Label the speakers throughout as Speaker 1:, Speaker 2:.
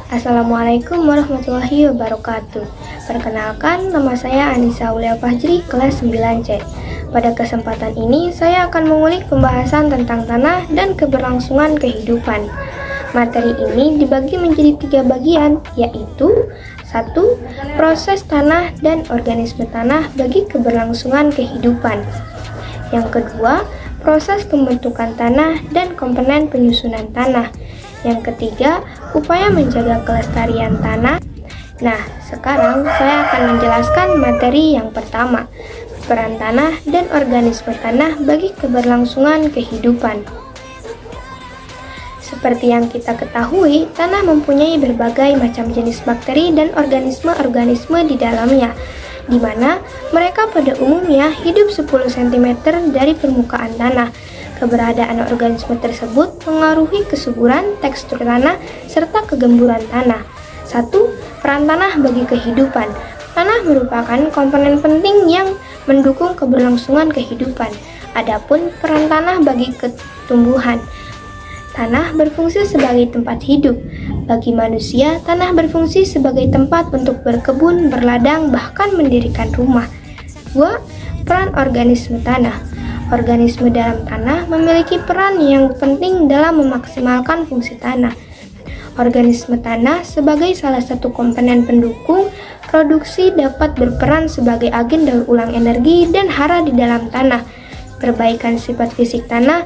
Speaker 1: Assalamualaikum warahmatullahi wabarakatuh. Perkenalkan, nama saya Anissa Aulia Fajri, kelas 9C. Pada kesempatan ini, saya akan mengulik pembahasan tentang tanah dan keberlangsungan kehidupan. Materi ini dibagi menjadi 3 bagian, yaitu 1. Proses tanah dan organisme tanah bagi keberlangsungan kehidupan. Yang kedua, proses pembentukan tanah dan komponen penyusunan tanah. Yang ketiga, upaya menjaga kelestarian tanah. Nah, sekarang saya akan menjelaskan materi yang pertama, peran tanah dan organisme tanah bagi keberlangsungan kehidupan. Seperti yang kita ketahui, tanah mempunyai berbagai macam jenis bakteri dan organisme-organisme di dalamnya, di mana mereka pada umumnya hidup 10 cm dari permukaan tanah. Keberadaan organisme tersebut mengaruhi kesuburan, tekstur tanah, serta kegemburan tanah. 1. Peran tanah bagi kehidupan. Tanah merupakan komponen penting yang mendukung keberlangsungan kehidupan. Adapun peran tanah bagi ketumbuhan. Tanah berfungsi sebagai tempat hidup. Bagi manusia, tanah berfungsi sebagai tempat untuk berkebun, berladang, bahkan mendirikan rumah. 2. Peran organisme tanah. Organisme dalam tanah memiliki peran yang penting dalam memaksimalkan fungsi tanah. Organisme tanah sebagai salah satu komponen pendukung produksi dapat berperan sebagai agen daur ulang energi dan hara di dalam tanah, perbaikan sifat fisik tanah,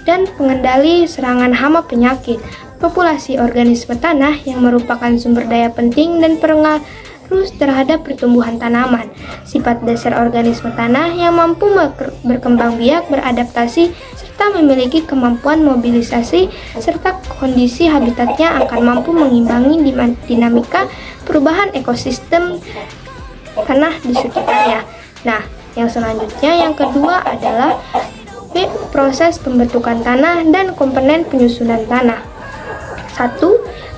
Speaker 1: dan pengendali serangan hama penyakit. Populasi organisme tanah yang merupakan sumber daya penting dan pengaruh terhadap pertumbuhan tanaman. Sifat dasar organisme tanah yang mampu berkembang biak, beradaptasi, serta memiliki kemampuan mobilisasi, serta kondisi habitatnya akan mampu mengimbangi dinamika perubahan ekosistem tanah di sekitarnya. Nah, yang selanjutnya yang kedua adalah proses pembentukan tanah dan komponen penyusunan tanah. 1.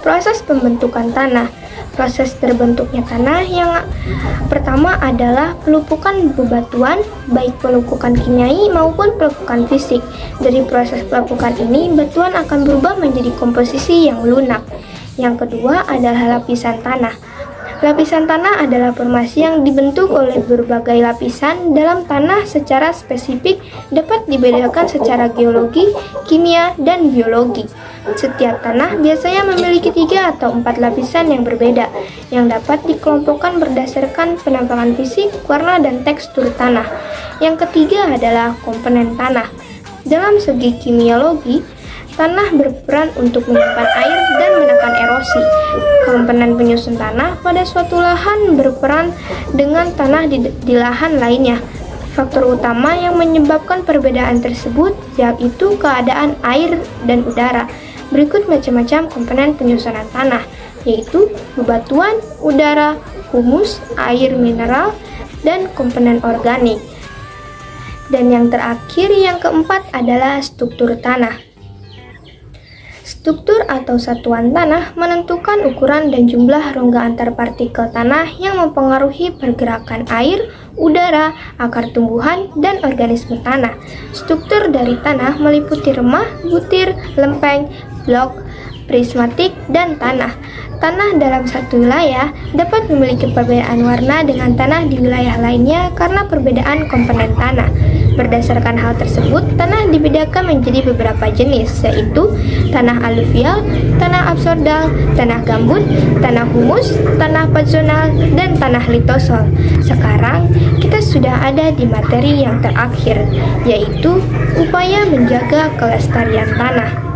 Speaker 1: Proses pembentukan tanah. Proses terbentuknya tanah yang pertama adalah pelupukan bebatuan, baik pelupukan kimiai maupun pelupukan fisik. Dari proses pelupukan ini, batuan akan berubah menjadi komposisi yang lunak. Yang kedua adalah lapisan tanah. Lapisan tanah adalah formasi yang dibentuk oleh berbagai lapisan dalam tanah secara spesifik, dapat dibedakan secara geologi, kimia, dan biologi. Setiap tanah biasanya memiliki 3 atau 4 lapisan yang berbeda, yang dapat dikelompokkan berdasarkan penampakan fisik, warna, dan tekstur tanah. Yang ketiga adalah komponen tanah. Dalam segi kimiologi, tanah berperan untuk menyimpan air dan menekan erosi. Komponen penyusun tanah pada suatu lahan berperan dengan tanah di lahan lainnya. Faktor utama yang menyebabkan perbedaan tersebut yaitu keadaan air dan udara. Berikut macam-macam komponen penyusunan tanah, yaitu bebatuan, udara, humus, air mineral, dan komponen organik. Dan yang terakhir, yang keempat adalah struktur tanah. Struktur atau satuan tanah menentukan ukuran dan jumlah rongga antar partikel tanah yang mempengaruhi pergerakan air, udara, akar tumbuhan, dan organisme tanah. Struktur dari tanah meliputi remah, butir, lempeng, blok, prismatik, dan tanah. Tanah dalam satu wilayah dapat memiliki perbedaan warna dengan tanah di wilayah lainnya karena perbedaan komponen tanah. Berdasarkan hal tersebut, tanah dibedakan menjadi beberapa jenis, yaitu tanah aluvial, tanah absordal, tanah gambut, tanah humus, tanah podzonal, dan tanah litosol. Sekarang, kita sudah ada di materi yang terakhir, yaitu upaya menjaga kelestarian tanah.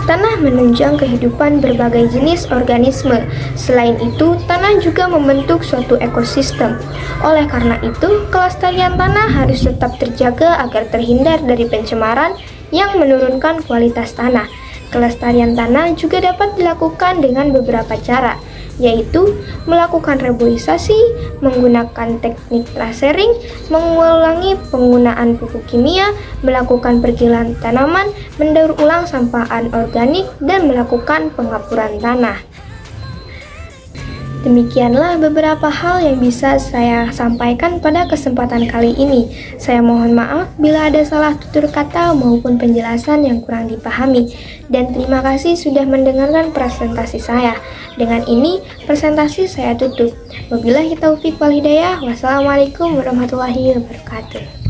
Speaker 1: Tanah menunjang kehidupan berbagai jenis organisme. Selain itu, tanah juga membentuk suatu ekosistem. Oleh karena itu, kelestarian tanah harus tetap terjaga agar terhindar dari pencemaran yang menurunkan kualitas tanah. Kelestarian tanah juga dapat dilakukan dengan beberapa cara, yaitu melakukan reboisasi, menggunakan teknik lasering, mengulangi penggunaan pupuk kimia, melakukan pergilan tanaman, mendaur ulang sampah anorganik, dan melakukan pengapuran tanah. Demikianlah beberapa hal yang bisa saya sampaikan pada kesempatan kali ini. Saya mohon maaf bila ada salah tutur kata maupun penjelasan yang kurang dipahami. Dan terima kasih sudah mendengarkan presentasi saya. Dengan ini, presentasi saya tutup. Wabillahi taufiq wal hidayah. Wassalamualaikum warahmatullahi wabarakatuh.